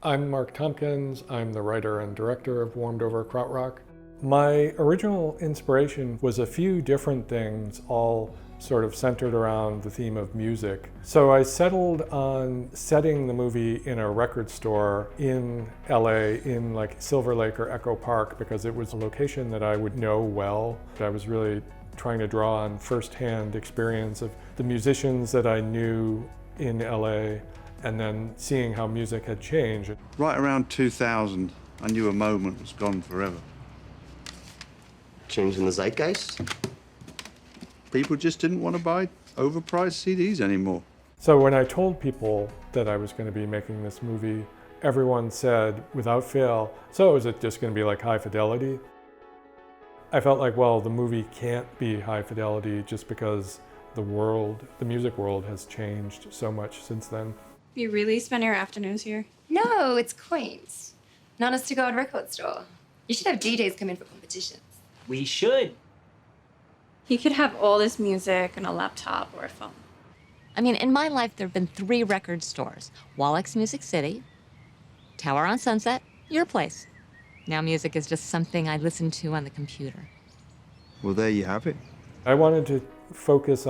I'm Mark Tompkins. I'm the writer and director of Warmed-Over Krautrock. My original inspiration was a few different things, all sort of centered around the theme of music. So I settled on setting the movie in a record store in LA, in like Silver Lake or Echo Park, because it was a location that I would know well. I was really trying to draw on firsthand experience of the musicians that I knew in LA, and then seeing how music had changed. Right around 2000, I knew a moment was gone forever. Changing the zeitgeist? People just didn't want to buy overpriced CDs anymore. So when I told people that I was going to be making this movie, everyone said, without fail, so is it just going to be like high fidelity? I felt like, well, the movie can't be high fidelity just because the music world has changed so much since then. You really spend your afternoons here? No, it's quaint. An honest-to-God record store. You should have DJs come in for competitions. We should. You could have all this music on a laptop or a phone. I mean, in my life, there have been 3 record stores. Wallach's Music City, Tower on Sunset, your place. Now music is just something I listen to on the computer. Well, there you have it. I wanted to focus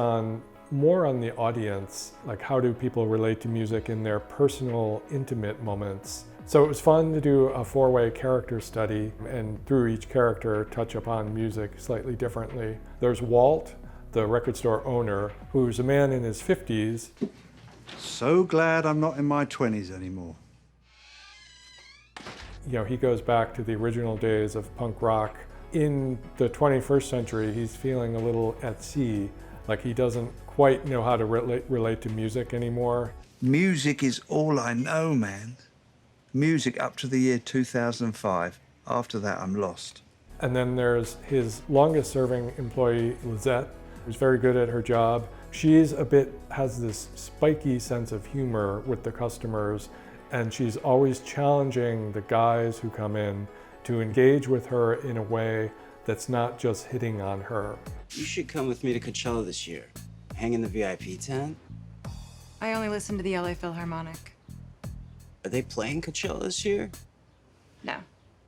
more on the audience, like how do people relate to music in their personal, intimate moments. So it was fun to do a 4-way character study and through each character touch upon music slightly differently. There's Walt, the record store owner, who's a man in his 50s. So glad I'm not in my 20s anymore. You know, he goes back to the original days of punk rock. In the 21st century, he's feeling a little at sea, like he doesn't quite know how to relate to music anymore. Music is all I know, man. Music up to the year 2005. After that, I'm lost. And then there's his longest serving employee, Lizette, who's very good at her job. She's has this spiky sense of humor with the customers, and she's always challenging the guys who come in to engage with her in a way that's not just hitting on her. You should come with me to Coachella this year. Hang in the VIP tent. I only listen to the LA Philharmonic. Are they playing Coachella this year? No.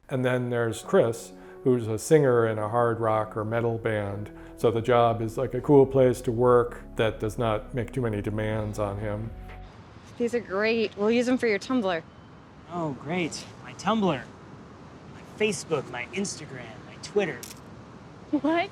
And then there's Chris, who's a singer in a hard rock or metal band. So the job is like a cool place to work that does not make too many demands on him. These are great. We'll use them for your Tumblr. Oh, great. My Tumblr, my Facebook, my Instagram, my Twitter. What?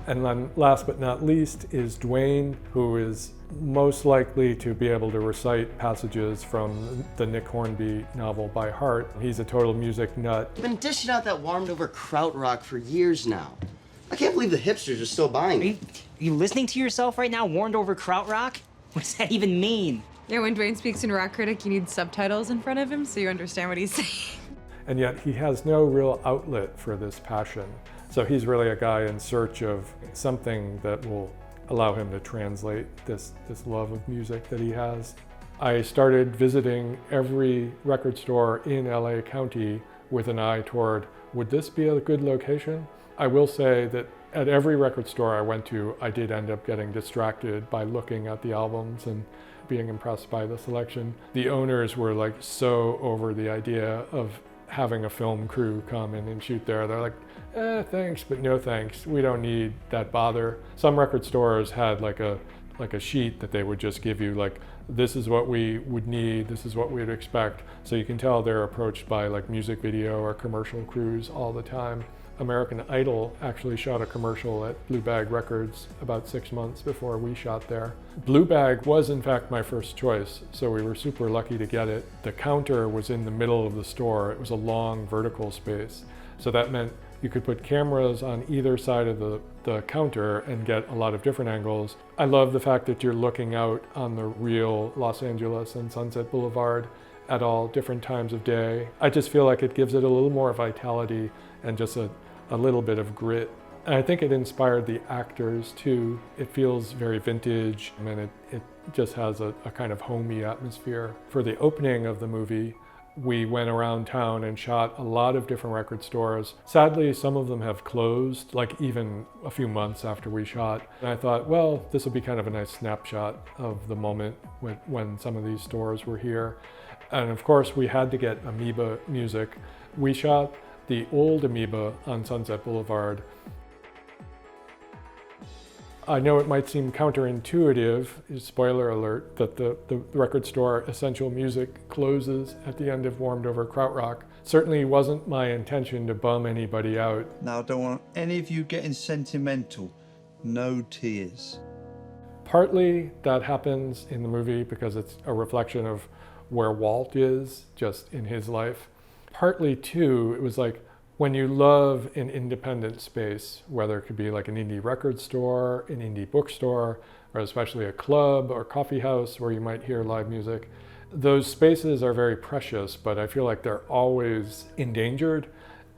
And then last but not least is Dwayne, who is most likely to be able to recite passages from the Nick Hornby novel by heart. He's a total music nut. I've been dishing out that warmed-over krautrock for years now. I can't believe the hipsters are still buying it. Are you listening to yourself right now? Warmed over krautrock? What does that even mean? Yeah, when Dwayne speaks in Rock Critic, you need subtitles in front of him so you understand what he's saying. And yet he has no real outlet for this passion. So he's really a guy in search of something that will allow him to translate this love of music that he has. I started visiting every record store in LA County with an eye toward, would this be a good location? I will say that at every record store I went to, I did end up getting distracted by looking at the albums and being impressed by the selection. The owners were like so over the idea of having a film crew come in and shoot there. They're like, thanks, but no thanks. We don't need that bother. Some record stores had like a sheet that they would just give you, like, this is what we would need, this is what we would expect. So you can tell they're approached by like music video or commercial crews all the time. American Idol actually shot a commercial at Blue Bag Records about 6 months before we shot there. Blue Bag was in fact my first choice, so we were super lucky to get it. The counter was in the middle of the store. It was a long vertical space. So that meant you could put cameras on either side of the counter and get a lot of different angles. I love the fact that you're looking out on the real Los Angeles and Sunset Boulevard at all different times of day. I just feel like it gives it a little more vitality and just a little bit of grit. And I think it inspired the actors too. It feels very vintage, and it just has a kind of homey atmosphere. For the opening of the movie, we went around town and shot a lot of different record stores. Sadly, some of them have closed, like even a few months after we shot. And I thought, well, this will be kind of a nice snapshot of the moment when some of these stores were here. And of course, we had to get Amoeba music. We shot the old Amoeba on Sunset Boulevard. I know it might seem counterintuitive, spoiler alert, that the record store Essential Music closes at the end of Warmed Over Krautrock. Certainly wasn't my intention to bum anybody out. Now, I don't want any of you getting sentimental. No tears. Partly that happens in the movie because it's a reflection of where Walt is just in his life. Partly too, it was like, when you love an independent space, whether it could be like an indie record store, an indie bookstore, or especially a club or coffee house where you might hear live music, those spaces are very precious, but I feel like they're always endangered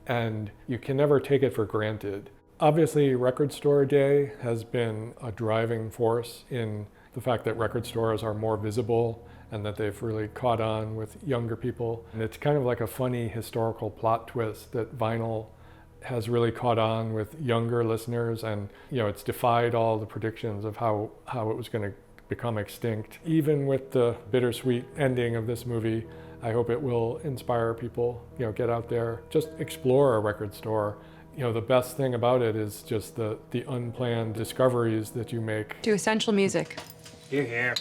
and you can never take it for granted. Obviously, Record Store Day has been a driving force in the fact that record stores are more visible and that they've really caught on with younger people. And it's kind of like a funny historical plot twist that vinyl has really caught on with younger listeners, and it's defied all the predictions of how it was going to become extinct. Even with the bittersweet ending of this movie, I hope it will inspire people, get out there, just explore a record store. The best thing about it is just the unplanned discoveries that you make. Do Essential Music. Here, here.